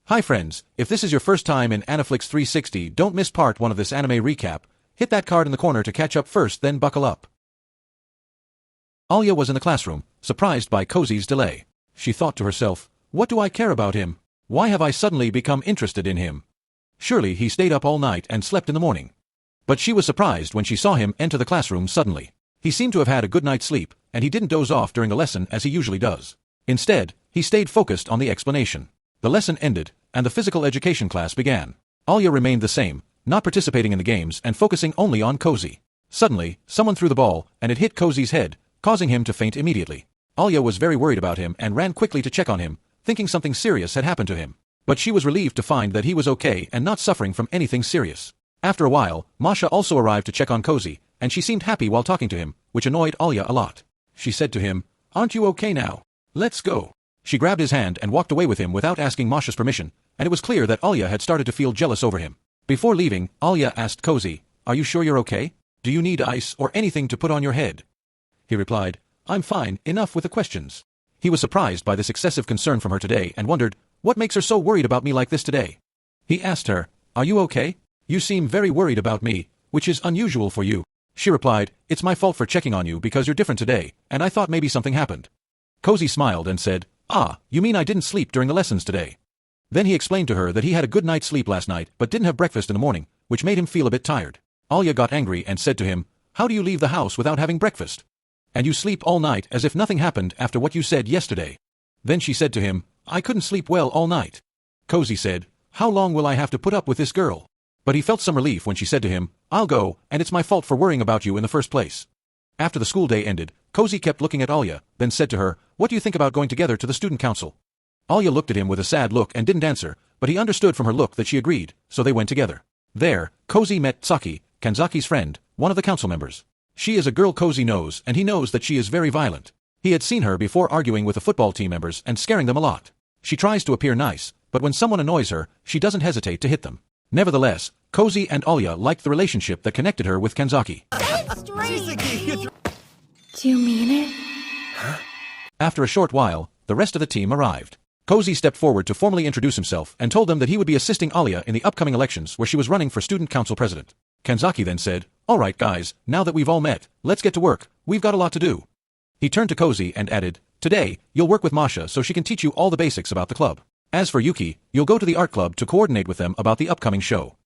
Hi friends, if this is your first time in Aniflix 360, don't miss part 1 of this anime recap. Hit that card in the corner to catch up first, then buckle up. Anya was in the classroom, surprised by 𝐤𝐤𝐬𝐬𝐻𝐸's delay. She thought to herself, what do I care about him? Why have I suddenly become interested in him? Surely he stayed up all night and slept in the morning. But she was surprised when she saw him enter the classroom suddenly. He seemed to have had a good night's sleep, and he didn't doze off during the lesson as he usually does. Instead, he stayed focused on the explanation. The lesson ended, and the physical education class began. Anya remained the same, not participating in the games and focusing only on 𝐤𝐤𝐤𝐬𝐻𝐸. Suddenly, someone threw the ball, and it hit 𝐤𝐤𝐤𝐬𝐻's head, causing him to faint immediately. Anya was very worried about him and ran quickly to check on him, thinking something serious had happened to him. But she was relieved to find that he was okay and not suffering from anything serious. After a while, Masha also arrived to check on 𝐤𝐤𝐤𝐬𝐻, and she seemed happy while talking to him, which annoyed Anya a lot. She said to him, "Aren't you okay now? Let's go." She grabbed his hand and walked away with him without asking Masha's permission, and it was clear that Anya had started to feel jealous over him. Before leaving, Anya asked 𝐤𝐤𝐤𝐬𝐻, "Are you sure you're okay? Do you need ice or anything to put on your head?" He replied, "I'm fine, enough with the questions." He was surprised by this excessive concern from her today and wondered, what makes her so worried about me like this today? He asked her, "Are you okay? You seem very worried about me, which is unusual for you." She replied, "It's my fault for checking on you because you're different today, and I thought maybe something happened." 𝐤𝐤𝐤𝐬𝐻 smiled and said, "Ah, you mean I didn't sleep during the lessons today?" Then he explained to her that he had a good night's sleep last night but didn't have breakfast in the morning, which made him feel a bit tired. Anya got angry and said to him, "How do you leave the house without having breakfast? And you sleep all night as if nothing happened after what you said yesterday." Then she said to him, "I couldn't sleep well all night." 𝐤𝐤𝐤𝐬𝐻 said, "How long will I have to put up with this girl?" But he felt some relief when she said to him, "I'll go, and it's my fault for worrying about you in the first place." After the school day ended, 𝐤𝐤𝐤𝐬𝐻 kept looking at Anya, then said to her, "What do you think about going together to the student council?" Anya looked at him with a sad look and didn't answer, but he understood from her look that she agreed, so they went together. There, 𝐤𝐤𝐤𝐬𝐻 met 𝐸𝐵𝑆𝑎KI, Kanzaki's friend, one of the council members. She is a girl 𝐤𝐤𝐤𝐬𝐻 knows, and he knows that she is very violent. He had seen her before arguing with the football team members and scaring them a lot. She tries to appear nice, but when someone annoys her, she doesn't hesitate to hit them. Nevertheless, 𝐤𝐤𝐤𝐬𝐻 and Anya liked the relationship that connected her with Kanzaki. Do you mean it? After a short while, the rest of the team arrived. 𝐤𝐤𝐤𝐬𝐻 stepped forward to formally introduce himself and told them that he would be assisting Anya in the upcoming elections where she was running for student council president. Kanzaki then said, "Alright guys, now that we've all met, let's get to work, we've got a lot to do." He turned to 𝐤𝐤𝐤𝐬𝐻 and added, "Today, you'll work with Masha so she can teach you all the basics about the club. As for Yuki, you'll go to the art club to coordinate with them about the upcoming show."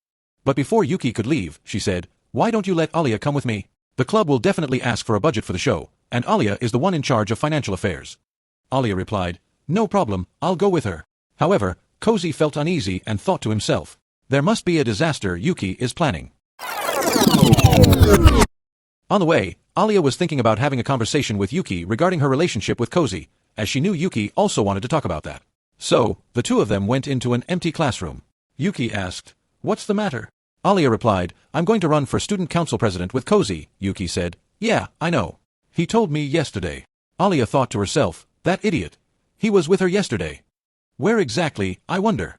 But before Yuki could leave, she said, "Why don't you let Anya come with me? The club will definitely ask for a budget for the show, and Anya is the one in charge of financial affairs." Anya replied, "No problem, I'll go with her." However, 𝐤𝐤𝐤𝐬𝐻 felt uneasy and thought to himself, there must be a disaster Yuki is planning. On the way, Anya was thinking about having a conversation with Yuki regarding her relationship with 𝐤𝐤𝐤𝐬𝐻, as she knew Yuki also wanted to talk about that. So, the two of them went into an empty classroom. Yuki asked, "What's the matter?" Anya replied, "I'm going to run for student council president with 𝐤𝐤𝐤𝐬𝐻." Yuki said, "Yeah, I know. He told me yesterday." Anya thought to herself, that idiot. He was with her yesterday. Where exactly, I wonder?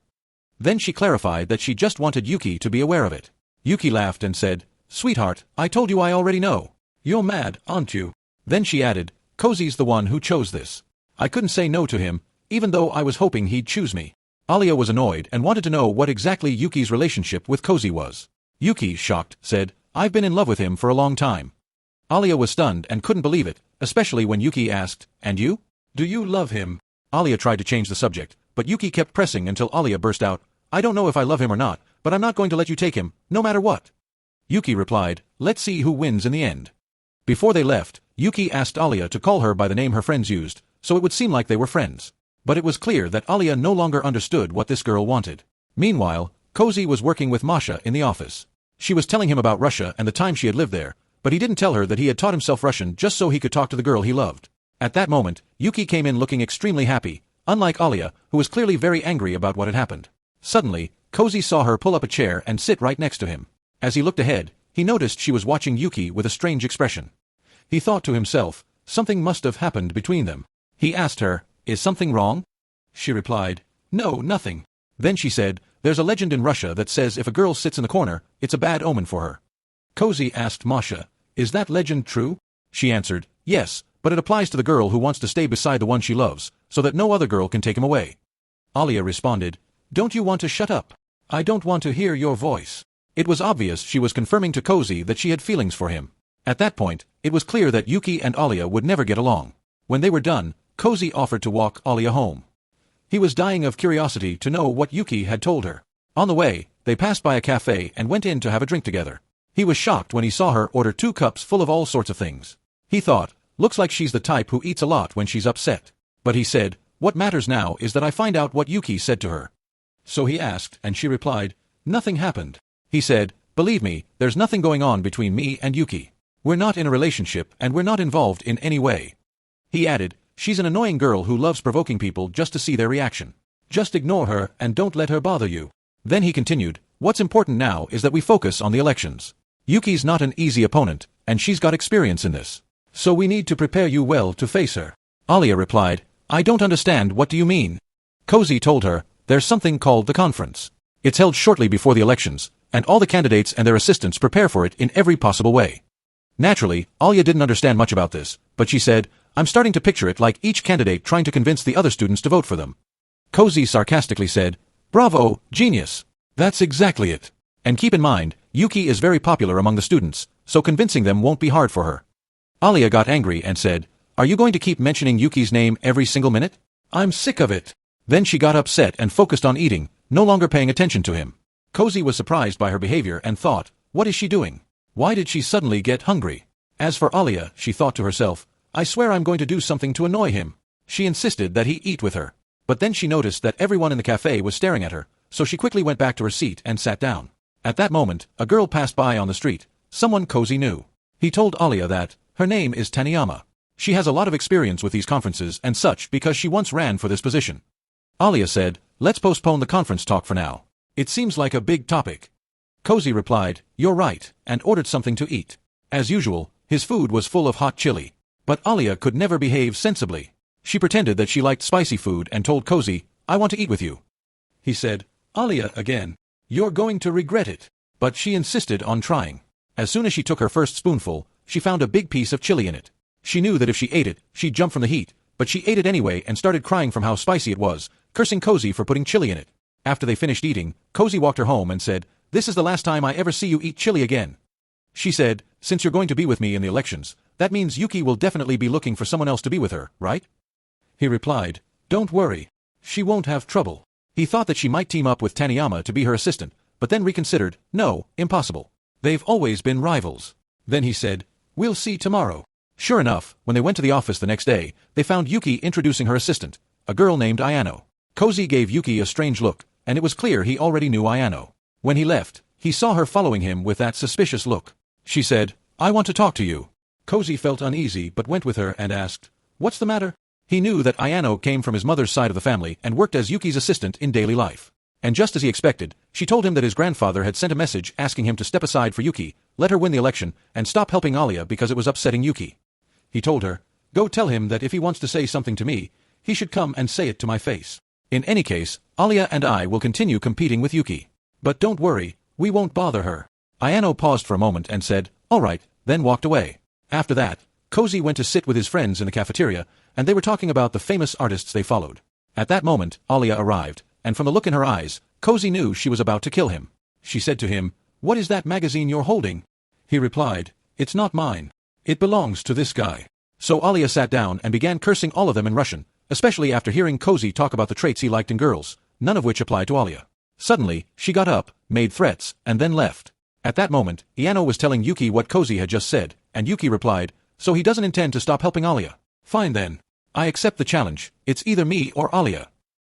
Then she clarified that she just wanted Yuki to be aware of it. Yuki laughed and said, "Sweetheart, I told you I already know. You're mad, aren't you?" Then she added, "𝐤𝐤𝐤𝐬𝐻's the one who chose this. I couldn't say no to him, even though I was hoping he'd choose me." Anya was annoyed and wanted to know what exactly Yuki's relationship with 𝐤𝐤𝐤𝐬𝐻 was. Yuki, shocked, said, "I've been in love with him for a long time." Anya was stunned and couldn't believe it, especially when Yuki asked, "And you? Do you love him?" Anya tried to change the subject, but Yuki kept pressing until Anya burst out, "I don't know if I love him or not, but I'm not going to let you take him, no matter what." Yuki replied, "Let's see who wins in the end." Before they left, Yuki asked Anya to call her by the name her friends used, so it would seem like they were friends. But it was clear that Anya no longer understood what this girl wanted. Meanwhile, 𝐤𝐤𝐤𝐬𝐻 was working with Masha in the office. She was telling him about Russia and the time she had lived there, but he didn't tell her that he had taught himself Russian just so he could talk to the girl he loved. At that moment, Yuki came in looking extremely happy, unlike Anya, who was clearly very angry about what had happened. Suddenly, 𝐤𝐤𝐤𝐬𝐻 saw her pull up a chair and sit right next to him. As he looked ahead, he noticed she was watching Yuki with a strange expression. He thought to himself, something must have happened between them. He asked her, "Is something wrong?" She replied, "No, nothing." Then she said, "There's a legend in Russia that says if a girl sits in the corner, it's a bad omen for her." 𝐤𝐤𝐤𝐬𝐻 asked Masha, "Is that legend true?" She answered, "Yes, but it applies to the girl who wants to stay beside the one she loves, so that no other girl can take him away." Anya responded, Don't you want to shut up? I don't want to hear your voice. It was obvious she was confirming to 𝐿𝐥𝐤𝐤𝐬𝐻 that she had feelings for him. At that point, it was clear that Yuki and Alya would never get along. When they were done, 𝐿𝐥𝐤𝐤𝐬𝐻 offered to walk Alya home. He was dying of curiosity to know what Yuki had told her. On the way, they passed by a cafe and went in to have a drink together. He was shocked when he saw her order 2 cups full of all sorts of things. He thought, looks like she's the type who eats a lot when she's upset. But he said, what matters now is that I find out what Yuki said to her. So he asked, and she replied, nothing happened. He said, believe me, there's nothing going on between me and Yuki. We're not in a relationship and we're not involved in any way. He added, she's an annoying girl who loves provoking people just to see their reaction. Just ignore her and don't let her bother you. Then he continued, what's important now is that we focus on the elections. Yuki's not an easy opponent, and she's got experience in this. So we need to prepare you well to face her. Alya replied, I don't understand, what do you mean? 𝐿𝐥𝐤𝐤𝐬𝐻 told her, there's something called the conference. It's held shortly before the elections, and all the candidates and their assistants prepare for it in every possible way. Naturally, Alya didn't understand much about this, but she said, I'm starting to picture it like each candidate trying to convince the other students to vote for them. 𝐿𝐥𝐤𝐤𝐬𝐻 sarcastically said, bravo, genius. That's exactly it. And keep in mind, Yuki is very popular among the students, so convincing them won't be hard for her. Alya got angry and said, are you going to keep mentioning Yuki's name every single minute? I'm sick of it. Then she got upset and focused on eating, no longer paying attention to him. 𝐿𝐥𝐤𝐤𝐬𝐻 was surprised by her behavior and thought, what is she doing? Why did she suddenly get hungry? As for Alya, she thought to herself, I swear I'm going to do something to annoy him. She insisted that he eat with her. But then she noticed that everyone in the cafe was staring at her, so she quickly went back to her seat and sat down. At that moment, a girl passed by on the street, someone 𝐿𝐥𝐤𝐤𝐬𝐻 knew. He told Alya that, her name is Taniyama. She has a lot of experience with these conferences and such because she once ran for this position. Alya said, let's postpone the conference talk for now. It seems like a big topic. 𝐿𝐥𝐤𝐤𝐬𝐻 replied, you're right, and ordered something to eat. As usual, his food was full of hot chili. But Alya could never behave sensibly. She pretended that she liked spicy food and told 𝐿𝐥𝐤𝐤𝐬𝐻, I want to eat with you. He said, Alya again. You're going to regret it. But she insisted on trying. As soon as she took her first spoonful, she found a big piece of chili in it. She knew that if she ate it, she'd jump from the heat, but she ate it anyway and started crying from how spicy it was, cursing 𝐿𝐥𝐤𝐤𝐬𝐻 for putting chili in it. After they finished eating, 𝐿𝐥𝐤𝐤𝐬𝐻 walked her home and said, this is the last time I ever see you eat chili again. She said, since you're going to be with me in the elections, that means Yuki will definitely be looking for someone else to be with her, right? He replied, don't worry. She won't have trouble. He thought that she might team up with Taniyama to be her assistant, but then reconsidered, no, impossible. They've always been rivals. Then he said, we'll see tomorrow. Sure enough, when they went to the office the next day, they found Yuki introducing her assistant, a girl named Ayano. 𝐿𝐥𝐤𝐤𝐬𝐻 gave Yuki a strange look, and it was clear he already knew Ayano. When he left, he saw her following him with that suspicious look. She said, I want to talk to you. 𝐿𝐥𝐤𝐤𝐬𝐻 felt uneasy but went with her and asked, what's the matter? He knew that Ayano came from his mother's side of the family and worked as Yuki's assistant in daily life. And just as he expected, she told him that his grandfather had sent a message asking him to step aside for Yuki, let her win the election, and stop helping Alya because it was upsetting Yuki. He told her, go tell him that if he wants to say something to me, he should come and say it to my face. In any case, Alya and I will continue competing with Yuki. But don't worry, we won't bother her. Ayano paused for a moment and said, all right, then walked away. After that, 𝐿𝐥𝐤𝐤𝐬𝐻 went to sit with his friends in the cafeteria, and they were talking about the famous artists they followed. At that moment, Alya arrived, and from the look in her eyes, 𝐿𝐥𝐤𝐤𝐬𝐻 knew she was about to kill him. She said to him, what is that magazine you're holding? He replied, it's not mine. It belongs to this guy. So Alya sat down and began cursing all of them in Russian, especially after hearing 𝐿𝐥𝐤𝐤𝐬𝐻 talk about the traits he liked in girls, none of which applied to Alya. Suddenly, she got up, made threats, and then left. At that moment, Ayano was telling Yuki what 𝐿𝐥𝐤𝐤𝐬𝐻 had just said, and Yuki replied, so he doesn't intend to stop helping Alya. Fine then. I accept the challenge, it's either me or Alya.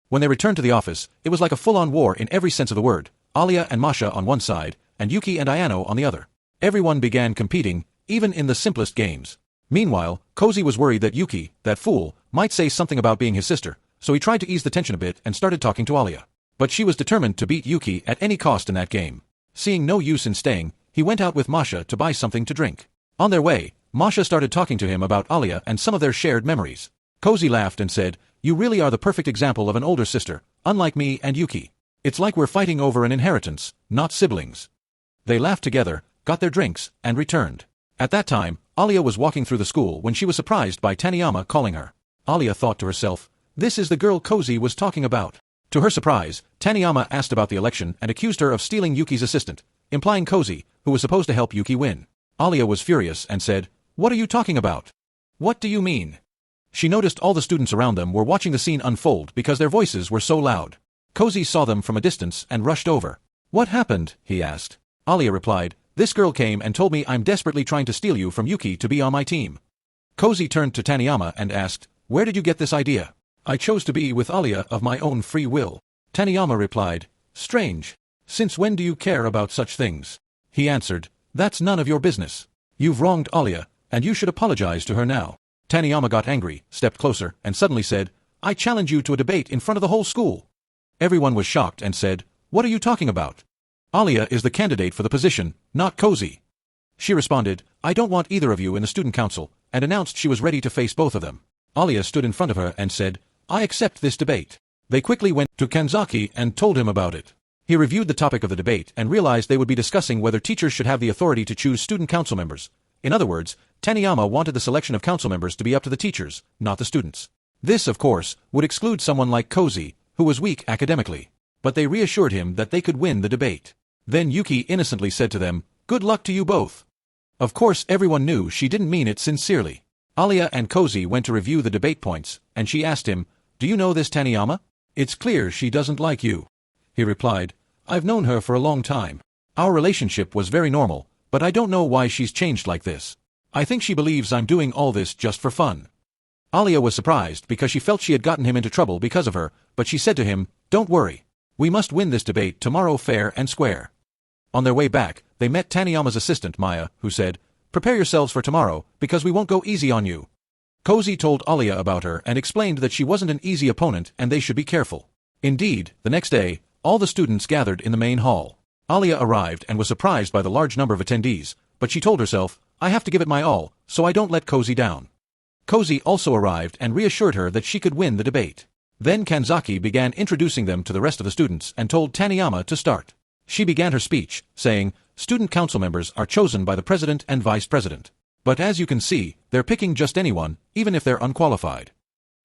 When they returned to the office, it was like a full-on war in every sense of the word, Alya and Masha on one side, and Yuki and Ayano on the other. Everyone began competing, even in the simplest games. Meanwhile, 𝐿𝐥𝐤𝐤𝐬𝐻 was worried that Yuki, that fool, might say something about being his sister, so he tried to ease the tension a bit and started talking to Alya. But she was determined to beat Yuki at any cost in that game. Seeing no use in staying, he went out with Masha to buy something to drink. On their way, Masha started talking to him about Alya and some of their shared memories. 𝐿𝐥𝐤𝐤𝐬𝐻 laughed and said, you really are the perfect example of an older sister, unlike me and Yuki. It's like we're fighting over an inheritance, not siblings. They laughed together, got their drinks, and returned. At that time, Alya was walking through the school when she was surprised by Taniyama calling her. Alya thought to herself, this is the girl 𝐿𝐥𝐤𝐤𝐬𝐻 was talking about. To her surprise, Taniyama asked about the election and accused her of stealing Yuki's assistant, implying 𝐿𝐥𝐤𝐤𝐬𝐿, who was supposed to help Yuki win. Aleya was furious and said, "What are you talking about? What do you mean?" She noticed all the students around them were watching the scene unfold because their voices were so loud. 𝐿𝐥𝐤𝐬𝐿 saw them from a distance and rushed over. "What happened?" he asked. Aleya replied, "This girl came and told me I'm desperately trying to steal you from Yuki to be on my team." 𝐿𝐥𝐤𝐬𝐿 turned to Taniyama and asked, "Where did you get this idea?" "I chose to be with Aleya of my own free will." Taniyama replied, "Strange. Since when do you care about such things?" He answered, "That's none of your business. You've wronged Aleya, and you should apologize to her now." Taniyama got angry, stepped closer, and suddenly said, "I challenge you to a debate in front of the whole school." Everyone was shocked and said, "What are you talking about? Aleya is the candidate for the position, not 𝐿𝐥𝐤𝐤𝐬𝐿." She responded, "I don't want either of you in the student council," and announced she was ready to face both of them. Aleya stood in front of her and said, "I accept this debate." They quickly went to Kanzaki and told him about it. He reviewed the topic of the debate and realized they would be discussing whether teachers should have the authority to choose student council members. In other words, Taniyama wanted the selection of council members to be up to the teachers, not the students. This, of course, would exclude someone like 𝐿𝐥𝐤𝐤𝐬𝐿, who was weak academically. But they reassured him that they could win the debate. Then Yuki innocently said to them, "Good luck to you both." Of course everyone knew she didn't mean it sincerely. Aleya and 𝐿𝐥𝐤𝐤𝐬𝐿 went to review the debate points, and she asked him, "Do you know this Taniyama? It's clear she doesn't like you." He replied, "I've known her for a long time. Our relationship was very normal, but I don't know why she's changed like this. I think she believes I'm doing all this just for fun." Aleya was surprised because she felt she had gotten him into trouble because of her, but she said to him, "Don't worry. We must win this debate tomorrow fair and square." On their way back, they met Taniyama's assistant Maya, who said, "Prepare yourselves for tomorrow, because we won't go easy on you." 𝐿𝐥𝐤𝐤𝐬𝐿 told Aleya about her and explained that she wasn't an easy opponent and they should be careful. Indeed, the next day, all the students gathered in the main hall. Aleya arrived and was surprised by the large number of attendees, but she told herself, "I have to give it my all, so I don't let 𝐿𝐥𝐤𝐤𝐬𝐿 down." 𝐿𝐥𝐤𝐤𝐬𝐿 also arrived and reassured her that she could win the debate. Then Kanzaki began introducing them to the rest of the students and told Taniyama to start. She began her speech, saying, "Student council members are chosen by the president and vice president. But as you can see, they're picking just anyone, even if they're unqualified."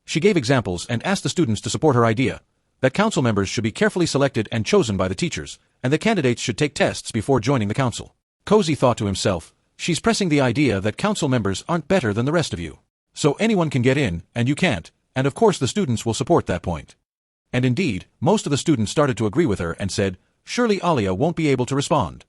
She gave examples and asked the students to support her idea, that council members should be carefully selected and chosen by the teachers, and the candidates should take tests before joining the council. 𝐿𝐥𝐤𝐤𝐬𝐿 thought to himself, "She's pressing the idea that council members aren't better than the rest of you. So anyone can get in, and you can't, and of course the students will support that point." And indeed, most of the students started to agree with her and said, "Surely Aleya won't be able to respond."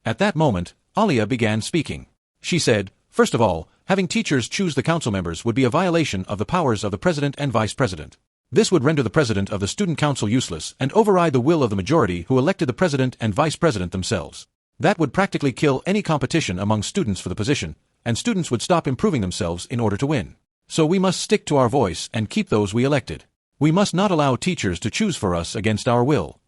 At that moment, Aleya began speaking. She said, "First of all, having teachers choose the council members would be a violation of the powers of the president and vice president. This would render the president of the student council useless and override the will of the majority who elected the president and vice president themselves. That would practically kill any competition among students for the position, and students would stop improving themselves in order to win. So we must stick to our voice and keep those we elected. We must not allow teachers to choose for us against our will."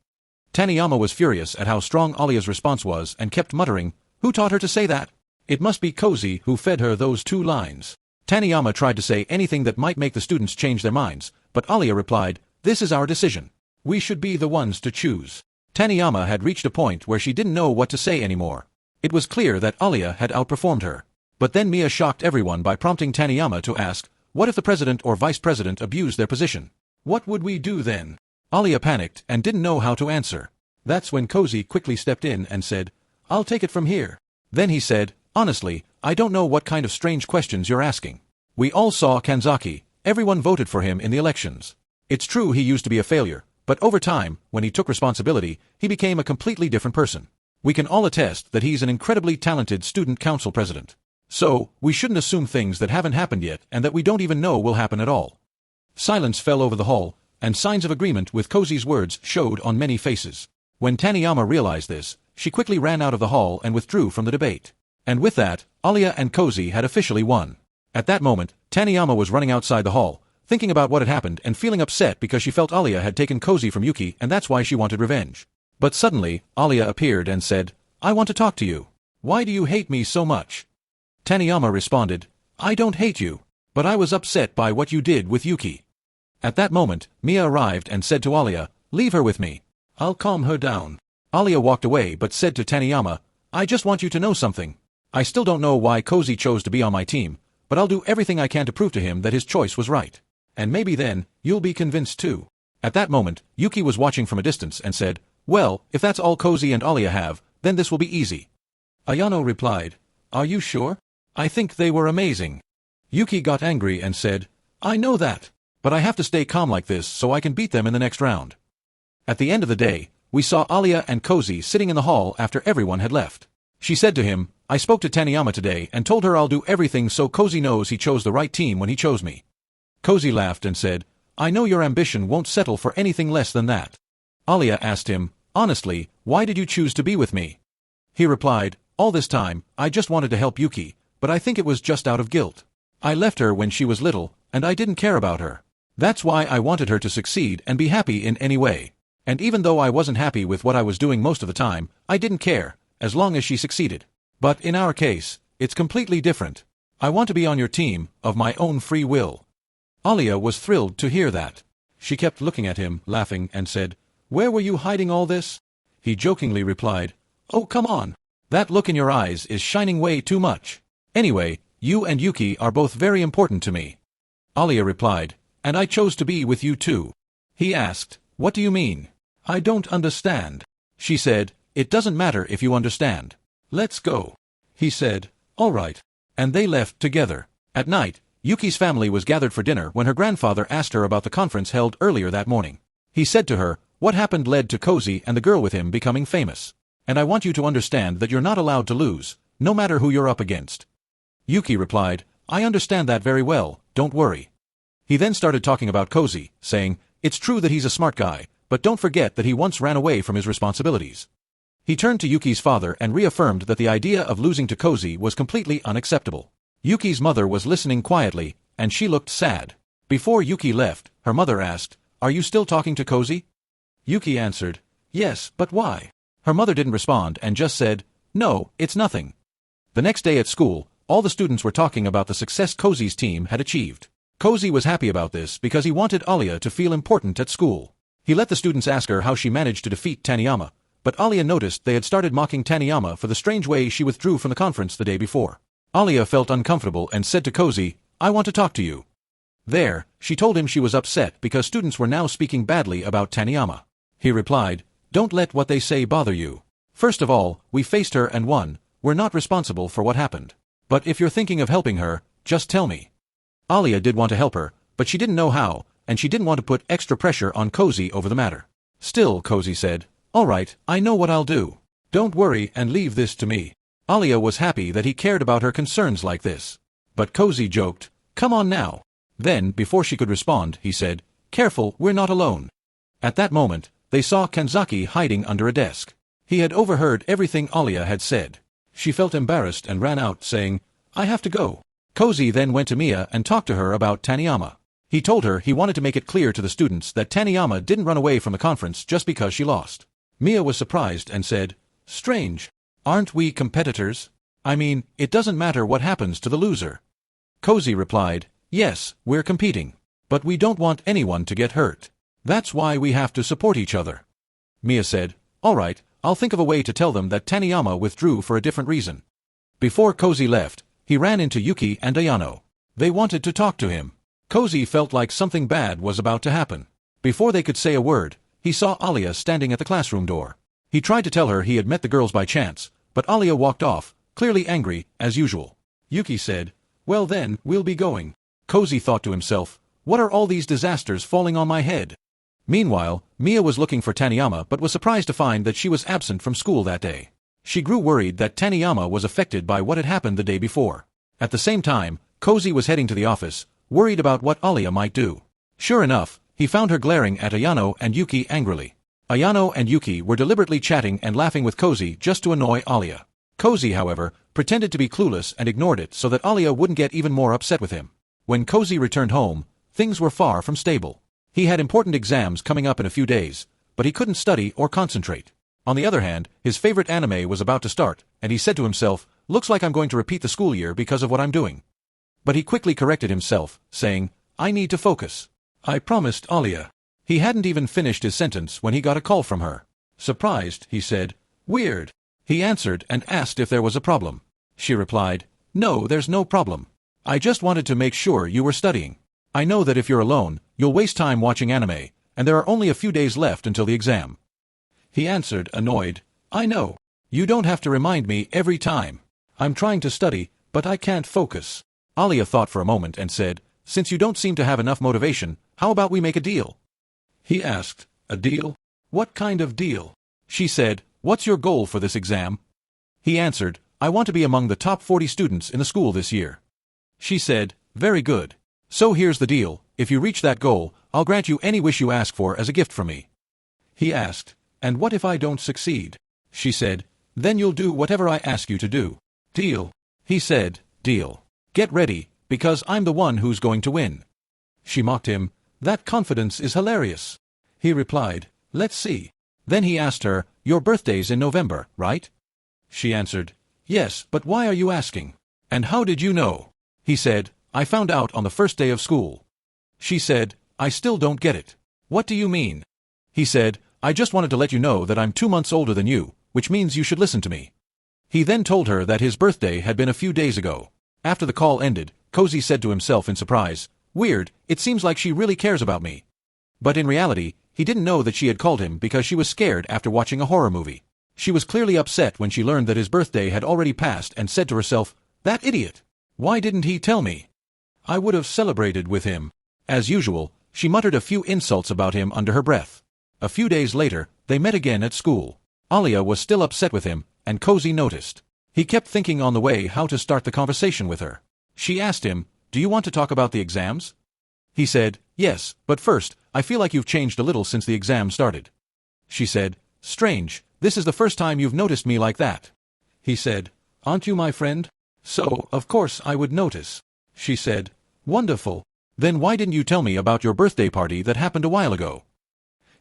Taniyama was furious at how strong Aleya's response was and kept muttering, "Who taught her to say that? It must be 𝐿𝐥𝐤𝐤𝐬𝐿 who fed her those 2 lines. Taniyama tried to say anything that might make the students change their minds, but Aleya replied, "This is our decision. We should be the ones to choose." Taniyama had reached a point where she didn't know what to say anymore. It was clear that Aleya had outperformed her. But then Mia shocked everyone by prompting Taniyama to ask, "What if the president or vice president abused their position? What would we do then?" Aleya panicked and didn't know how to answer. That's when 𝐿𝐥𝐤𝐤𝐬𝐿 quickly stepped in and said, "I'll take it from here." Then he said, "Honestly, I don't know what kind of strange questions you're asking. We all saw Kanzaki. Everyone voted for him in the elections. It's true he used to be a failure, but over time, when he took responsibility, he became a completely different person. We can all attest that he's an incredibly talented student council president. So, we shouldn't assume things that haven't happened yet and that we don't even know will happen at all." Silence fell over the hall, and signs of agreement with 𝐿𝐥𝐤𝐤𝐬𝐿's words showed on many faces. When Taniyama realized this, she quickly ran out of the hall and withdrew from the debate. And with that, Aleya and 𝐿𝐥𝐤𝐤𝐬𝐿 had officially won. At that moment, Taniyama was running outside the hall, thinking about what had happened and feeling upset because she felt Aleya had taken 𝐿𝐥𝐤𝐤𝐬𝐿 from Yuki and that's why she wanted revenge. But suddenly, Aleya appeared and said, "I want to talk to you. Why do you hate me so much?" Taniyama responded, "I don't hate you, but I was upset by what you did with Yuki." At that moment, Mia arrived and said to Aleya, "Leave her with me. I'll calm her down." Aleya walked away but said to Taniyama, "I just want you to know something. I still don't know why 𝐿𝐥𝐤𝐤𝐬𝐿 chose to be on my team, but I'll do everything I can to prove to him that his choice was right. And maybe then, you'll be convinced too." At that moment, Yuki was watching from a distance and said, "Well, if that's all 𝐿𝐥𝐤𝐤𝐬𝐷 and Aliyah have, then this will be easy." Ayano replied, "Are you sure? I think they were amazing." Yuki got angry and said, "I know that, but I have to stay calm like this so I can beat them in the next round." At the end of the day, we saw Aliyah and 𝐿𝐥𝐤𝐤𝐬𝐷 sitting in the hall after everyone had left. She said to him, "I spoke to Taniyama today and told her I'll do everything so 𝐿𝐥𝐤𝐤𝐬𝐷 knows he chose the right team when he chose me." 𝐿𝐥𝐤𝐤𝐬𝐷 laughed and said, "I know your ambition won't settle for anything less than that." Aliyah asked him, "Honestly, why did you choose to be with me?" He replied, "All this time, I just wanted to help Yuki, but I think it was just out of guilt. I left her when she was little, and I didn't care about her. That's why I wanted her to succeed and be happy in any way. And even though I wasn't happy with what I was doing most of the time, I didn't care, as long as she succeeded. But in our case, it's completely different. I want to be on your team, of my own free will." Aliyah was thrilled to hear that. She kept looking at him, laughing, and said, "Where were you hiding all this?" He jokingly replied, "Oh, come on. That look in your eyes is shining way too much. Anyway, you and Yuki are both very important to me." Aliyah replied, "And I chose to be with you too." He asked, "What do you mean?" "I don't understand." She said, "It doesn't matter if you understand. Let's go." He said, "All right." And they left together. At night, Yuki's family was gathered for dinner when her grandfather asked her about the conference held earlier that morning. He said to her, "What happened led to 𝐿𝐥𝐤𝐤𝐬𝐷 and the girl with him becoming famous. And I want you to understand that you're not allowed to lose, no matter who you're up against." Yuki replied, "I understand that very well, don't worry." He then started talking about 𝐿𝐥𝐤𝐤𝐬𝐷, saying, "It's true that he's a smart guy, but don't forget that he once ran away from his responsibilities." He turned to Yuki's father and reaffirmed that the idea of losing to 𝐿𝐥𝐤𝐤𝐬𝐷 was completely unacceptable. Yuki's mother was listening quietly, and she looked sad. Before Yuki left, her mother asked, "Are you still talking to 𝐿𝐥𝐤𝐤𝐬𝐷?" Yuki answered, "Yes, but why?" Her mother didn't respond and just said, "No, it's nothing." The next day at school, all the students were talking about the success 𝐿𝐥𝐤𝐤𝐬𝐷's team had achieved. 𝐿𝐥𝐤𝐤𝐬𝐷 was happy about this because he wanted Aliyah to feel important at school. He let the students ask her how she managed to defeat Taniyama, but Aliyah noticed they had started mocking Taniyama for the strange way she withdrew from the conference the day before. Aliyah felt uncomfortable and said to 𝐿𝐥𝐤𝐤𝐬𝐷, "I want to talk to you." There, she told him she was upset because students were now speaking badly about Taniyama. He replied, "Don't let what they say bother you. First of all, we faced her and won. We're not responsible for what happened. But if you're thinking of helping her, just tell me." Aliyah did want to help her, but she didn't know how, and she didn't want to put extra pressure on 𝐿𝐥𝐤𝐤𝐬𝐷 over the matter. Still, 𝐿𝐥𝐤𝐤𝐬𝐷 said, "All right, I know what I'll do. Don't worry and leave this to me." Aliyah was happy that he cared about her concerns like this. But 𝐿𝐥𝐤𝐤𝐬𝐷 joked, "Come on now." Then, before she could respond, he said, "Careful, we're not alone." At that moment, they saw Kanzaki hiding under a desk. He had overheard everything Aliyah had said. She felt embarrassed and ran out, saying, "I have to go." 𝐿𝐥𝐤𝐤𝐬𝐷 then went to Mia and talked to her about Taniyama. He told her he wanted to make it clear to the students that Taniyama didn't run away from the conference just because she lost. Mia was surprised and said, "Strange. Aren't we competitors? I mean, it doesn't matter what happens to the loser." 𝐿𝐥𝐤𝐤𝐬𝐷 replied, "Yes, we're competing. But we don't want anyone to get hurt. That's why we have to support each other." Mia said, "All right, I'll think of a way to tell them that Taniyama withdrew for a different reason." Before 𝐿𝐥𝐤𝐤𝐬𝐷 left, he ran into Yuki and Ayano. They wanted to talk to him. 𝐿𝐥𝐤𝐤𝐬𝐷 felt like something bad was about to happen. Before they could say a word, he saw Aliyah standing at the classroom door. He tried to tell her he had met the girls by chance, but Aliyah walked off, clearly angry, as usual. Yuki said, "Well then, we'll be going." 𝐿𝐥𝐤𝐤𝐬𝐷 thought to himself, "What are all these disasters falling on my head?" Meanwhile, Mia was looking for Taniyama but was surprised to find that she was absent from school that day. She grew worried that Taniyama was affected by what had happened the day before. At the same time, 𝐿𝐥𝐤𝐤𝐬𝐷 was heading to the office, worried about what Aliyah might do. Sure enough, he found her glaring at Ayano and Yuki angrily. Ayano and Yuki were deliberately chatting and laughing with 𝐿𝐥𝐤𝐤𝐬𝐷 just to annoy Aliyah. 𝐿𝐥𝐤𝐤𝐬𝐷, however, pretended to be clueless and ignored it so that Aliyah wouldn't get even more upset with him. When 𝐿𝐥𝐤𝐤𝐬𝐷 returned home, things were far from stable. He had important exams coming up in a few days, but he couldn't study or concentrate. On the other hand, his favorite anime was about to start, and he said to himself, "Looks like I'm going to repeat the school year because of what I'm doing." But he quickly corrected himself, saying, "I need to focus. I promised Aliyah." He hadn't even finished his sentence when he got a call from her. Surprised, he said, "Weird." He answered and asked if there was a problem. She replied, "No, there's no problem. I just wanted to make sure you were studying. I know that if you're alone, you'll waste time watching anime, and there are only a few days left until the exam. He answered, annoyed, I know. You don't have to remind me every time. I'm trying to study, but I can't focus. Aleea thought for a moment and said, since you don't seem to have enough motivation, how about we make a deal? He asked, a deal? What kind of deal? She said, what's your goal for this exam? He answered, I want to be among the top 40 students in the school this year. She said, very good. So here's the deal, if you reach that goal, I'll grant you any wish you ask for as a gift from me. He asked, and what if I don't succeed? She said, then you'll do whatever I ask you to do. Deal. He said, deal. Get ready, because I'm the one who's going to win. She mocked him, that confidence is hilarious. He replied, let's see. Then he asked her, your birthday's in November, right? She answered, yes, but why are you asking? And how did you know? He said, I found out on the first day of school. She said, I still don't get it. What do you mean? He said, I just wanted to let you know that I'm 2 months older than you, which means you should listen to me. He then told her that his birthday had been a few days ago. After the call ended, 𝐿𝐥𝐤𝐬𝐬𝐷 said to himself in surprise, weird, it seems like she really cares about me. But in reality, he didn't know that she had called him because she was scared after watching a horror movie. She was clearly upset when she learned that his birthday had already passed and said to herself, that idiot! Why didn't he tell me? I would have celebrated with him. As usual, she muttered a few insults about him under her breath. A few days later, they met again at school. Aleea was still upset with him, and 𝐿𝐥𝐤𝐬𝐬𝐷 noticed. He kept thinking on the way how to start the conversation with her. She asked him, do you want to talk about the exams? He said, yes, but first, I feel like you've changed a little since the exam started. She said, strange, this is the first time you've noticed me like that. He said, aren't you my friend? So, of course I would notice. She said, wonderful. Then why didn't you tell me about your birthday party that happened a while ago?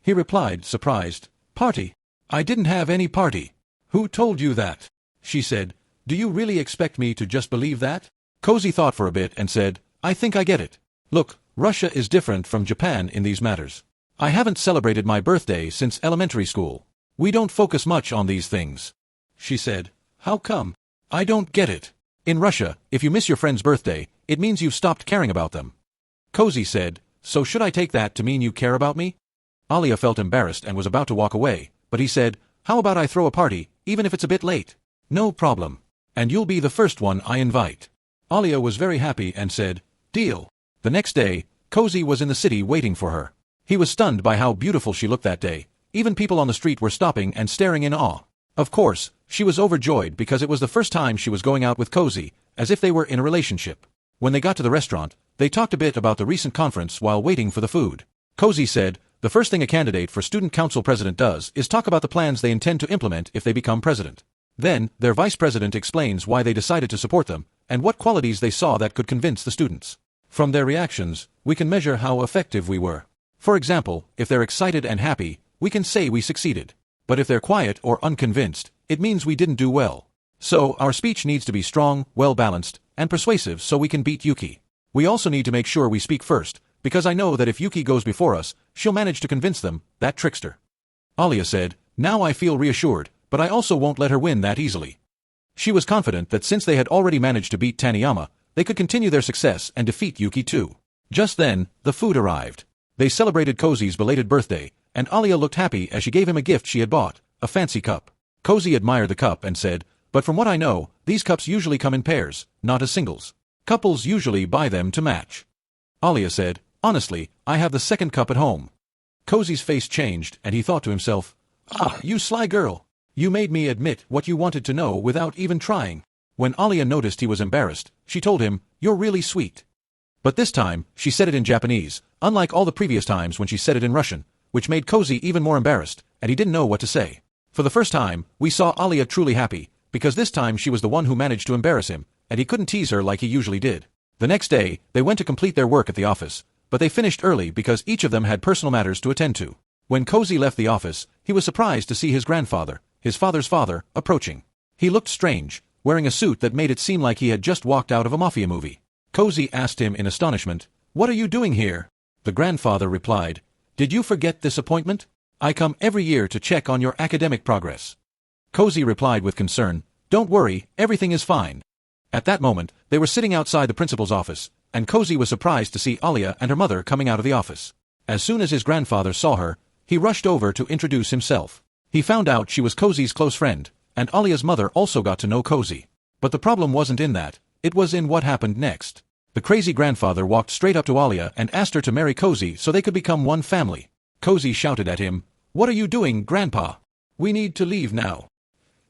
He replied, surprised, party? I didn't have any party. Who told you that? She said, do you really expect me to just believe that? 𝐿𝐥𝐤𝐬𝐬𝐷 thought for a bit and said, I think I get it. Look, Russia is different from Japan in these matters. I haven't celebrated my birthday since elementary school. We don't focus much on these things. She said, how come? I don't get it. In Russia, if you miss your friend's birthday, it means you've stopped caring about them. 𝐿𝐥𝐤𝐬𝐬𝐷 said, so should I take that to mean you care about me? Aleea felt embarrassed and was about to walk away, but he said, how about I throw a party, even if it's a bit late? No problem. And you'll be the first one I invite. Aleea was very happy and said, deal. The next day, 𝐿𝐥𝐤𝐬𝐬𝐷 was in the city waiting for her. He was stunned by how beautiful she looked that day. Even people on the street were stopping and staring in awe. Of course, she was overjoyed because it was the first time she was going out with 𝐿𝐥𝐤𝐬𝐬𝐷, as if they were in a relationship. When they got to the restaurant, they talked a bit about the recent conference while waiting for the food. 𝐿𝐥𝐤𝐬𝐬𝐷 said, the first thing a candidate for student council president does is talk about the plans they intend to implement if they become president. Then, their vice president explains why they decided to support them, and what qualities they saw that could convince the students. From their reactions, we can measure how effective we were. For example, if they're excited and happy, we can say we succeeded. But if they're quiet or unconvinced, it means we didn't do well. So, our speech needs to be strong, well-balanced, and persuasive so we can beat Yuki. We also need to make sure we speak first, because I know that if Yuki goes before us, she'll manage to convince them, that trickster. Aleea said, now I feel reassured, but I also won't let her win that easily. She was confident that since they had already managed to beat Taniyama, they could continue their success and defeat Yuki too. Just then, the food arrived. They celebrated 𝐿𝐥𝐤𝐬𝐬𝐷's belated birthday, and Aleea looked happy as she gave him a gift she had bought, a fancy cup. 𝐿𝐥𝐤𝐬𝐬𝐷 admired the cup and said, but from what I know, these cups usually come in pairs, not as singles. Couples usually buy them to match. Aleea said, honestly, I have the second cup at home. 𝐿𝐥𝐤𝐬𝐬𝐷's face changed and he thought to himself, ah, you sly girl. You made me admit what you wanted to know without even trying. When Aleea noticed he was embarrassed, she told him, you're really sweet. But this time, she said it in Japanese, unlike all the previous times when she said it in Russian, which made 𝐿𝐥𝐤𝐬𝐬𝐷 even more embarrassed, and he didn't know what to say. For the first time, we saw Aleea truly happy, because this time she was the one who managed to embarrass him, and he couldn't tease her like he usually did. The next day, they went to complete their work at the office, but they finished early because each of them had personal matters to attend to. When 𝐿𝐥𝐤𝐬𝐬𝐷 left the office, he was surprised to see his grandfather, his father's father, approaching. He looked strange, wearing a suit that made it seem like he had just walked out of a mafia movie. 𝐿𝐥𝐤𝐬𝐬𝐷 asked him in astonishment, what are you doing here? The grandfather replied, did you forget this appointment? I come every year to check on your academic progress. 𝐿𝐥𝐤𝐬𝐬𝐷 replied with concern, don't worry, everything is fine. At that moment, they were sitting outside the principal's office, and 𝐿𝐥𝐤𝐬𝐬𝐷 was surprised to see Aleea and her mother coming out of the office. As soon as his grandfather saw her, he rushed over to introduce himself. He found out she was 𝐿𝐥𝐤𝐬𝐬𝐻𝐈's close friend, and Alia's mother also got to know 𝐿𝐥𝐤𝐬𝐬𝐻𝐈. But the problem wasn't in that, it was in what happened next. The crazy grandfather walked straight up to Alia and asked her to marry 𝐿𝐥𝐤𝐬𝐬𝐻𝐈 so they could become one family. 𝐿𝐥𝐤𝐬𝐬𝐻𝐈 shouted at him, "What are you doing, Grandpa? We need to leave now."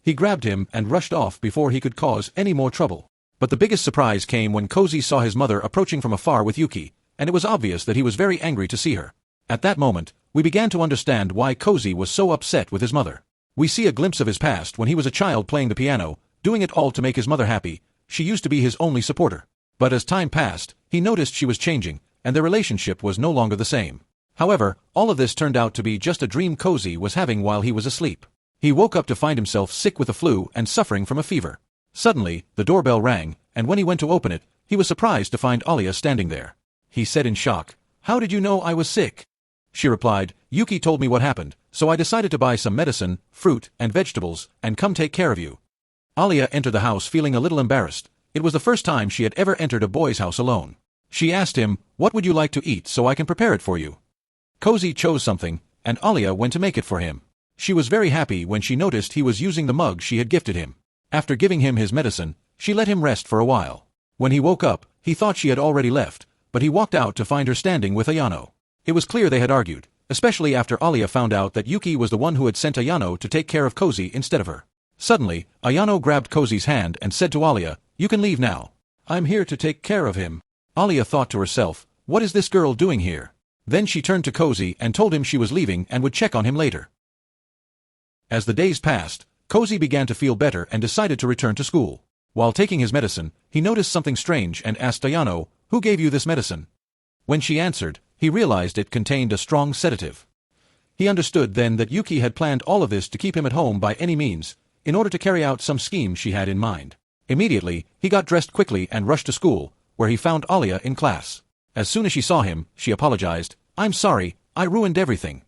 He grabbed him and rushed off before he could cause any more trouble. But the biggest surprise came when 𝐿𝐥𝐤𝐬𝐬𝐻𝐈 saw his mother approaching from afar with Yuki, and it was obvious that he was very angry to see her. At that moment, we began to understand why 𝐿𝐥𝐤𝐬𝐬𝐻𝐈 was so upset with his mother. We see a glimpse of his past when he was a child playing the piano, doing it all to make his mother happy. She used to be his only supporter. But as time passed, he noticed she was changing, and their relationship was no longer the same. However, all of this turned out to be just a dream 𝐿𝐥𝐤𝐬𝐬𝐻𝐈 was having while he was asleep. He woke up to find himself sick with the flu and suffering from a fever. Suddenly, the doorbell rang, and when he went to open it, he was surprised to find Alia standing there. He said in shock, "How did you know I was sick?" She replied, "Yuki told me what happened, so I decided to buy some medicine, fruit, and vegetables, and come take care of you." Alia entered the house feeling a little embarrassed. It was the first time she had ever entered a boy's house alone. She asked him, "What would you like to eat so I can prepare it for you?" 𝐿𝐥𝐤𝐬𝐬𝐻𝐈 chose something, and Alia went to make it for him. She was very happy when she noticed he was using the mug she had gifted him. After giving him his medicine, she let him rest for a while. When he woke up, he thought she had already left, but he walked out to find her standing with Ayano. It was clear they had argued, especially after Alia found out that Yuki was the one who had sent Ayano to take care of 𝐿𝐥𝐤𝐬𝐬𝐻𝐈 instead of her. Suddenly, Ayano grabbed 𝐿𝐥𝐤𝐬𝐬𝐻𝐈's hand and said to Alia, "You can leave now. I'm here to take care of him." Alia thought to herself, "What is this girl doing here?" Then she turned to 𝐿𝐥𝐤𝐬𝐬𝐻𝐈 and told him she was leaving and would check on him later. As the days passed, 𝐿𝐥𝐤𝐬𝐬𝐻𝐈 began to feel better and decided to return to school. While taking his medicine, he noticed something strange and asked Ayano, "Who gave you this medicine?" When she answered, he realized it contained a strong sedative. He understood then that Yuki had planned all of this to keep him at home by any means, in order to carry out some scheme she had in mind. Immediately, he got dressed quickly and rushed to school, where he found Alia in class. As soon as she saw him, she apologized, "I'm sorry, I ruined everything."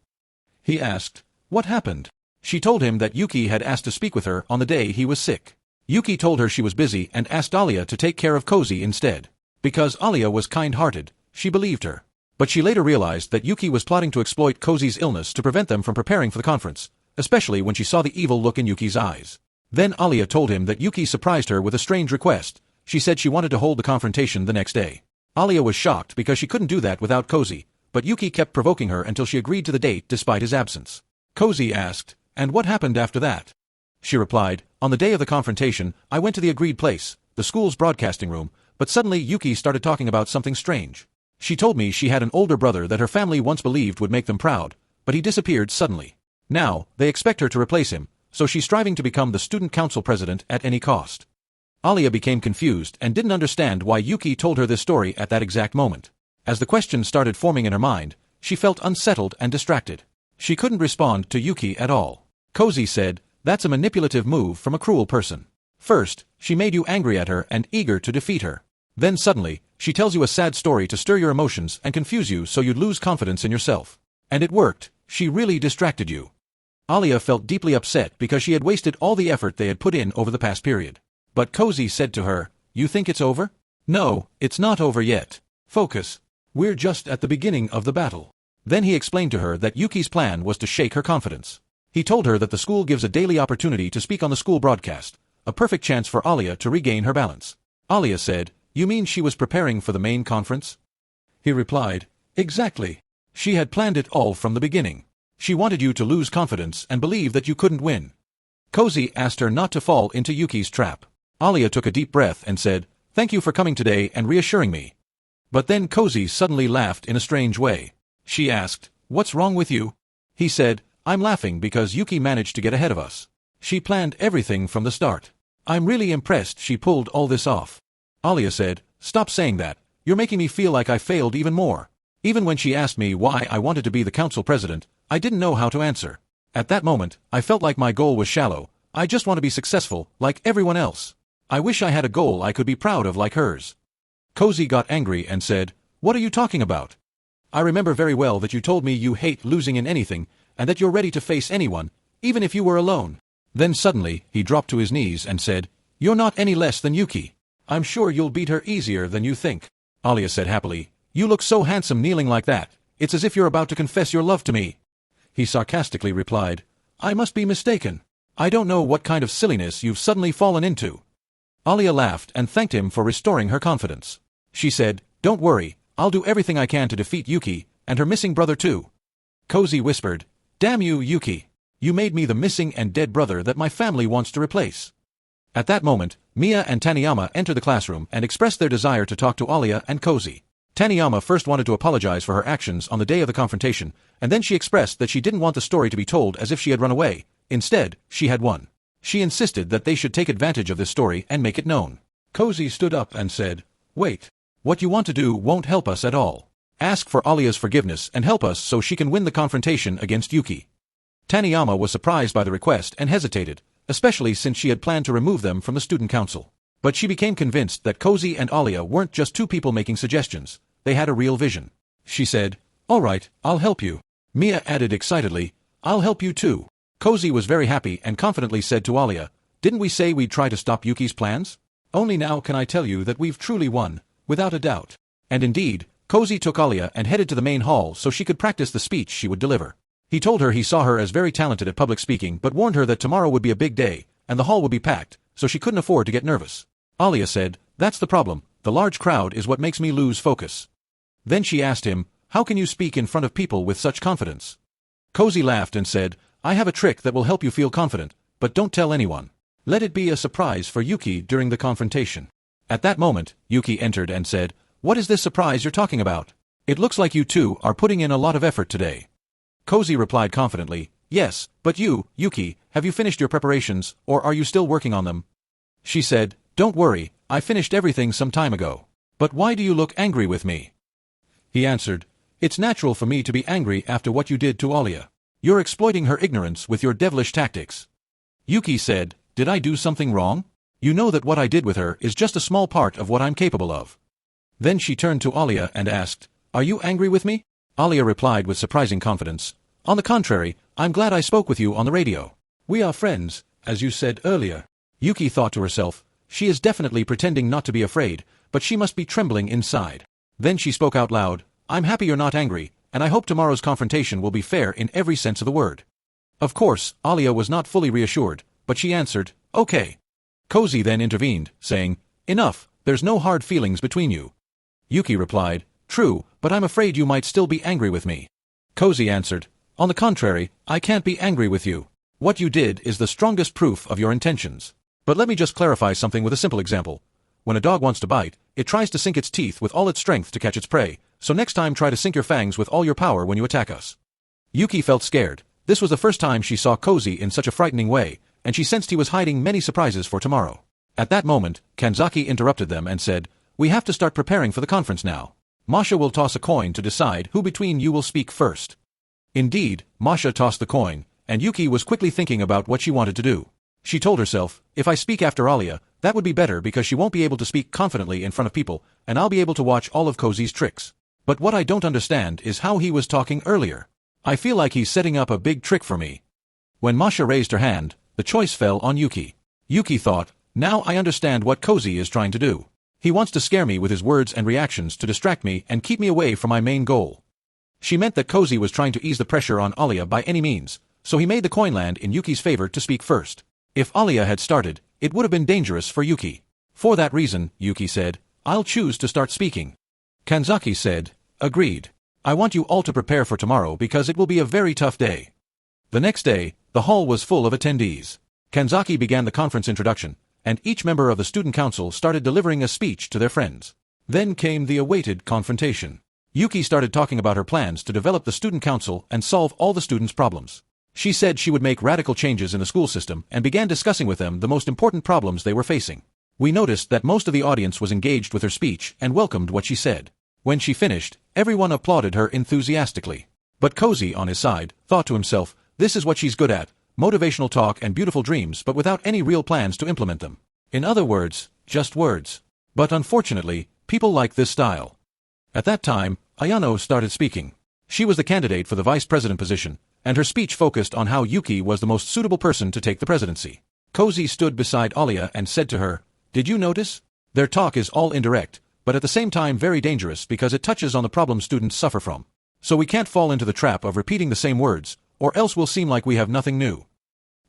He asked, "What happened?" She told him that Yuki had asked to speak with her on the day he was sick. Yuki told her she was busy and asked Alia to take care of 𝐿𝐥𝐤𝐬𝐬𝐻𝐈 instead. Because Alia was kind-hearted, she believed her. But she later realized that Yuki was plotting to exploit 𝐿𝐥𝐤𝐬𝐬𝐻𝐈's illness to prevent them from preparing for the conference, especially when she saw the evil look in Yuki's eyes. Then Alia told him that Yuki surprised her with a strange request. She said she wanted to hold the confrontation the next day. Alia was shocked because she couldn't do that without 𝐿𝐥𝐤𝐬𝐬𝐻𝐈, but Yuki kept provoking her until she agreed to the date despite his absence. 𝐿𝐥𝐤𝐬𝐬𝐻𝐈 asked, "And what happened after that?" She replied, "On the day of the confrontation, I went to the agreed place, the school's broadcasting room, but suddenly Yuki started talking about something strange. She told me she had an older brother that her family once believed would make them proud, but he disappeared suddenly. Now, they expect her to replace him, so she's striving to become the student council president at any cost." Alia became confused and didn't understand why Yuki told her this story at that exact moment. As the questions started forming in her mind, she felt unsettled and distracted. She couldn't respond to Yuki at all. 𝐿𝐥𝐤𝐬𝐬𝐻𝐈 said, "That's a manipulative move from a cruel person. First, she made you angry at her and eager to defeat her. Then suddenly, she tells you a sad story to stir your emotions and confuse you so you'd lose confidence in yourself. And it worked, she really distracted you." Alia felt deeply upset because she had wasted all the effort they had put in over the past period. But 𝐿𝐥𝐤𝐬𝐬𝐻𝐈 said to her, "You think it's over? No, it's not over yet. Focus. We're just at the beginning of the battle." Then he explained to her that Yuki's plan was to shake her confidence. He told her that the school gives a daily opportunity to speak on the school broadcast, a perfect chance for Alia to regain her balance. Alia said, "You mean she was preparing for the main conference?" He replied, "Exactly. She had planned it all from the beginning. She wanted you to lose confidence and believe that you couldn't win." 𝐿𝐥𝐤𝐬𝐬𝐻𝐈 asked her not to fall into Yuki's trap. Alia took a deep breath and said, "Thank you for coming today and reassuring me." But then 𝐿𝐥𝐤𝐬𝐬𝐻𝐈 suddenly laughed in a strange way. She asked, "What's wrong with you?" He said, "I'm laughing because Yuki managed to get ahead of us. She planned everything from the start. I'm really impressed she pulled all this off." Alia said, "Stop saying that, you're making me feel like I failed even more. Even when she asked me why I wanted to be the council president, I didn't know how to answer. At that moment, I felt like my goal was shallow. I just want to be successful, like everyone else. I wish I had a goal I could be proud of like hers." 𝐿𝐥𝐤𝐬𝐬𝐻𝐈 got angry and said, "What are you talking about? I remember very well that you told me you hate losing in anything, and that you're ready to face anyone, even if you were alone." Then suddenly, he dropped to his knees and said, "You're not any less than Yuki. I'm sure you'll beat her easier than you think." Alia said happily, "You look so handsome kneeling like that. It's as if you're about to confess your love to me." He sarcastically replied, "I must be mistaken. I don't know what kind of silliness you've suddenly fallen into." Aleya laughed and thanked him for restoring her confidence. She said, "Don't worry, I'll do everything I can to defeat Yuki, and her missing brother too." 𝐬𝐤𝐤𝐬𝐷 whispered, "Damn you, Yuki. You made me the missing and dead brother that my family wants to replace." At that moment, Mia and Taniyama entered the classroom and expressed their desire to talk to Aleya and 𝐤𝐤𝐤𝐤𝐤. Taniyama first wanted to apologize for her actions on the day of the confrontation, and then she expressed that she didn't want the story to be told as if she had run away. Instead, she had won. She insisted that they should take advantage of this story and make it known. 𝐤𝐤𝐤𝐤𝐤 stood up and said, "Wait. What you want to do won't help us at all. Ask for Aleya's forgiveness and help us so she can win the confrontation against Yuki." Taniyama was surprised by the request and hesitated, especially since she had planned to remove them from the student council. But she became convinced that 𝐤𝐤𝐤𝐤𝐤 and Aleya weren't just two people making suggestions, they had a real vision. She said, "All right, I'll help you." Mia added excitedly, "I'll help you too." 𝐤𝐤𝐤𝐤𝐤 was very happy and confidently said to Aleya, "Didn't we say we'd try to stop Yuki's plans? Only now can I tell you that we've truly won, without a doubt." And indeed, 𝐤𝐤𝐤𝐤𝐤 took Aleya and headed to the main hall so she could practice the speech she would deliver. He told her he saw her as very talented at public speaking but warned her that tomorrow would be a big day, and the hall would be packed, so she couldn't afford to get nervous. Aleya said, "That's the problem, the large crowd is what makes me lose focus." Then she asked him, "How can you speak in front of people with such confidence?" 𝐤𝐤𝐤𝐤𝐤 laughed and said, "I have a trick that will help you feel confident, but don't tell anyone. Let it be a surprise for Yuki during the confrontation." At that moment, Yuki entered and said, "What is this surprise you're talking about? It looks like you two are putting in a lot of effort today." 𝐤𝐤𝐤𝐤𝐤 replied confidently, "Yes, but you, Yuki, have you finished your preparations, or are you still working on them?" She said, "Don't worry, I finished everything some time ago. But why do you look angry with me?" He answered, "It's natural for me to be angry after what you did to Aleya. You're exploiting her ignorance with your devilish tactics." Yuki said, "Did I do something wrong? You know that what I did with her is just a small part of what I'm capable of." Then she turned to Aleya and asked, "Are you angry with me?" Aleya replied with surprising confidence, "On the contrary, I'm glad I spoke with you on the radio. We are friends, as you said earlier." Yuki thought to herself, "She is definitely pretending not to be afraid, but she must be trembling inside." Then she spoke out loud, "I'm happy you're not angry, and I hope tomorrow's confrontation will be fair in every sense of the word." Of course, Aleya was not fully reassured, but she answered, "Okay." 𝐤𝐤𝐤𝐤𝐤 then intervened, saying, "Enough, there's no hard feelings between you." Yuki replied, "True, but I'm afraid you might still be angry with me." 𝐤𝐤𝐤𝐤𝐤 answered, "On the contrary, I can't be angry with you. What you did is the strongest proof of your intentions. But let me just clarify something with a simple example. When a dog wants to bite, it tries to sink its teeth with all its strength to catch its prey, so next time try to sink your fangs with all your power when you attack us." Yuki felt scared. This was the first time she saw 𝐤𝐤𝐤𝐤𝐤 in such a frightening way, and she sensed he was hiding many surprises for tomorrow. At that moment, Kanzaki interrupted them and said, "We have to start preparing for the conference now. Masha will toss a coin to decide who between you will speak first." Indeed, Masha tossed the coin, and Yuki was quickly thinking about what she wanted to do. She told herself, "If I speak after Aleya, that would be better because she won't be able to speak confidently in front of people, and I'll be able to watch all of 𝐤𝐤𝐤𝐤𝐤's tricks. But what I don't understand is how he was talking earlier. I feel like he's setting up a big trick for me." When Masha raised her hand, the choice fell on Yuki. Yuki thought, "Now I understand what 𝐤𝐤𝐤𝐤𝐤 is trying to do. He wants to scare me with his words and reactions to distract me and keep me away from my main goal." She meant that 𝐤𝐤𝐤𝐤𝐤 was trying to ease the pressure on Aleya by any means, so he made the coin land in Yuki's favor to speak first. If Aleya had started, it would have been dangerous for Yuki. For that reason, Yuki said, "I'll choose to start speaking." Kanzaki said, "Agreed. I want you all to prepare for tomorrow because it will be a very tough day." The next day, the hall was full of attendees. Kanzaki began the conference introduction, and each member of the student council started delivering a speech to their friends. Then came the awaited confrontation. Yuki started talking about her plans to develop the student council and solve all the students' problems. She said she would make radical changes in the school system and began discussing with them the most important problems they were facing. We noticed that most of the audience was engaged with her speech and welcomed what she said. When she finished, everyone applauded her enthusiastically. But 𝐤𝐤𝐤𝐤𝐤 on his side thought to himself, "This is what she's good at, motivational talk and beautiful dreams but without any real plans to implement them. In other words, just words." But unfortunately, people like this style. At that time, Ayano started speaking. She was the candidate for the vice president position, and her speech focused on how Yuki was the most suitable person to take the presidency. 𝐤𝐤𝐤𝐤𝐤 stood beside Aleya and said to her, "Did you notice? Their talk is all indirect, but at the same time very dangerous because it touches on the problems students suffer from. So we can't fall into the trap of repeating the same words, or else we'll seem like we have nothing new.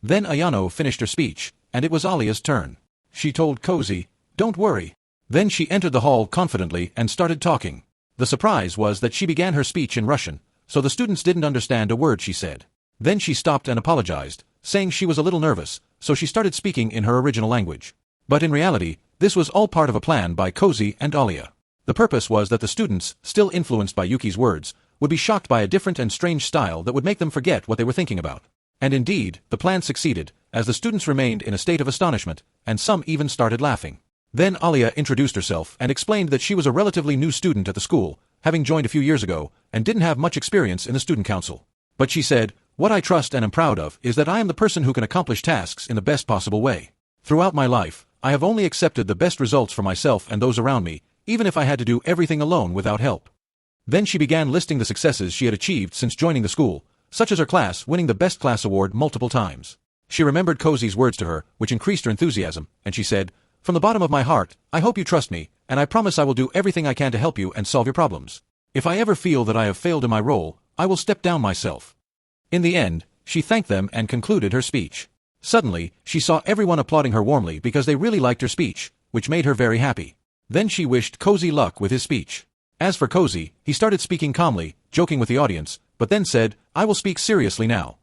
Then Ayano finished her speech, and it was Alia's turn. She told 𝐿𝐥𝐤𝐤𝐬𝐬𝐷, "Don't worry." Then she entered the hall confidently and started talking. The surprise was that she began her speech in Russian, so the students didn't understand a word she said. Then she stopped and apologized, saying she was a little nervous, so she started speaking in her original language. But in reality, this was all part of a plan by 𝐿𝐥𝐤𝐤𝐬𝐷 and Alia. The purpose was that the students, still influenced by Yuki's words, would be shocked by a different and strange style that would make them forget what they were thinking about. And indeed, the plan succeeded, as the students remained in a state of astonishment, and some even started laughing. Then Alia introduced herself and explained that she was a relatively new student at the school, having joined a few years ago, and didn't have much experience in the student council. But she said, "What I trust and am proud of is that I am the person who can accomplish tasks in the best possible way. Throughout my life, I have only accepted the best results for myself and those around me, even if I had to do everything alone without help." Then she began listing the successes she had achieved since joining the school, such as her class winning the Best Class Award multiple times. She remembered 𝐿𝐥𝐤𝐤𝐬𝐷's words to her, which increased her enthusiasm, and she said, "From the bottom of my heart, I hope you trust me, and I promise I will do everything I can to help you and solve your problems. If I ever feel that I have failed in my role, I will step down myself." In the end, she thanked them and concluded her speech. Suddenly, she saw everyone applauding her warmly because they really liked her speech, which made her very happy. Then she wished 𝐿𝐥𝐤𝐤𝐬𝐷 luck with his speech. As for 𝐿𝐥𝐤𝐤𝐬𝐷, he started speaking calmly, joking with the audience, but then said, "I will speak seriously now."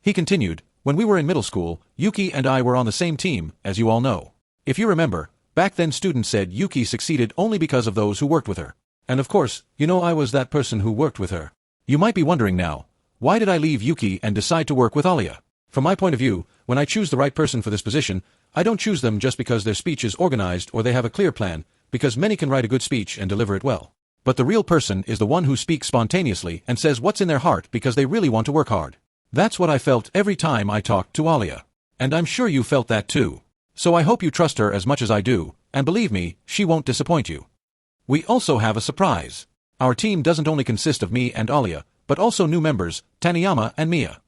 He continued, "When we were in middle school, Yuki and I were on the same team, as you all know. If you remember, back then students said Yuki succeeded only because of those who worked with her. And of course, I was that person who worked with her. You might be wondering now, why did I leave Yuki and decide to work with Alia? From my point of view, when I choose the right person for this position, I don't choose them just because their speech is organized or they have a clear plan, because many can write a good speech and deliver it well. But the real person is the one who speaks spontaneously and says what's in their heart because they really want to work hard. That's what I felt every time I talked to Alia. And I'm sure you felt that too. So I hope you trust her as much as I do, and believe me, she won't disappoint you. We also have a surprise. Our team doesn't only consist of me and Alia, but also new members, Taniyama and Mia."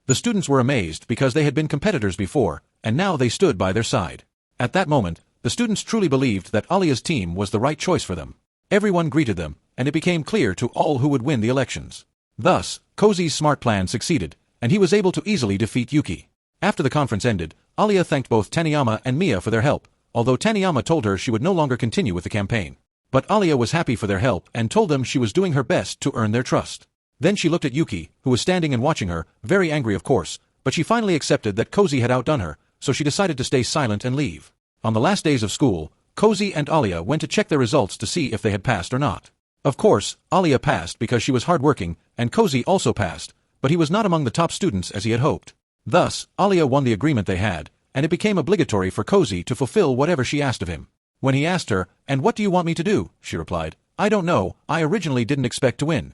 The students were amazed because they had been competitors before, and now they stood by their side. At that moment, the students truly believed that Alia's team was the right choice for them. Everyone greeted them, and it became clear to all who would win the elections. Thus, 𝐿𝐥𝐤𝐤𝐬𝐷's smart plan succeeded, and he was able to easily defeat Yuki. After the conference ended, Alia thanked both Taniyama and Mia for their help, although Taniyama told her she would no longer continue with the campaign. But Alia was happy for their help and told them she was doing her best to earn their trust. Then she looked at Yuki, who was standing and watching her, very angry of course, but she finally accepted that 𝐿𝐥𝐤𝐤𝐬𝐷 had outdone her, so she decided to stay silent and leave. On the last days of school, 𝐿𝐥𝐤𝐤𝐬𝐷 and Alia went to check their results to see if they had passed or not. Of course, Alia passed because she was hardworking, and 𝐿𝐥𝐤𝐤𝐬𝐷 also passed, but he was not among the top students as he had hoped. Thus, Alia won the agreement they had, and it became obligatory for 𝐿𝐥𝐤𝐤𝐬𝐷 to fulfill whatever she asked of him. When he asked her, "And what do you want me to do?" she replied, "I don't know, I originally didn't expect to win."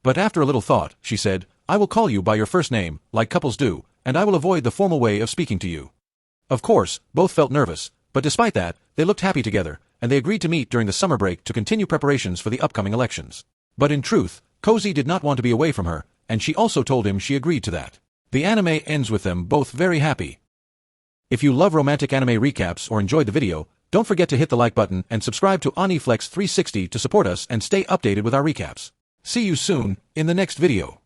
But after a little thought, she said, "I will call you by your first name, like couples do, and I will avoid the formal way of speaking to you." Of course, both felt nervous, but despite that, they looked happy together, and they agreed to meet during the summer break to continue preparations for the upcoming elections. But in truth, 𝐿𝐥𝐤𝐤𝐬𝐷 did not want to be away from her, and she also told him she agreed to that. The anime ends with them both very happy. If you love romantic anime recaps or enjoyed the video, don't forget to hit the like button and subscribe to Aniflex 360 to support us and stay updated with our recaps. See you soon, in the next video.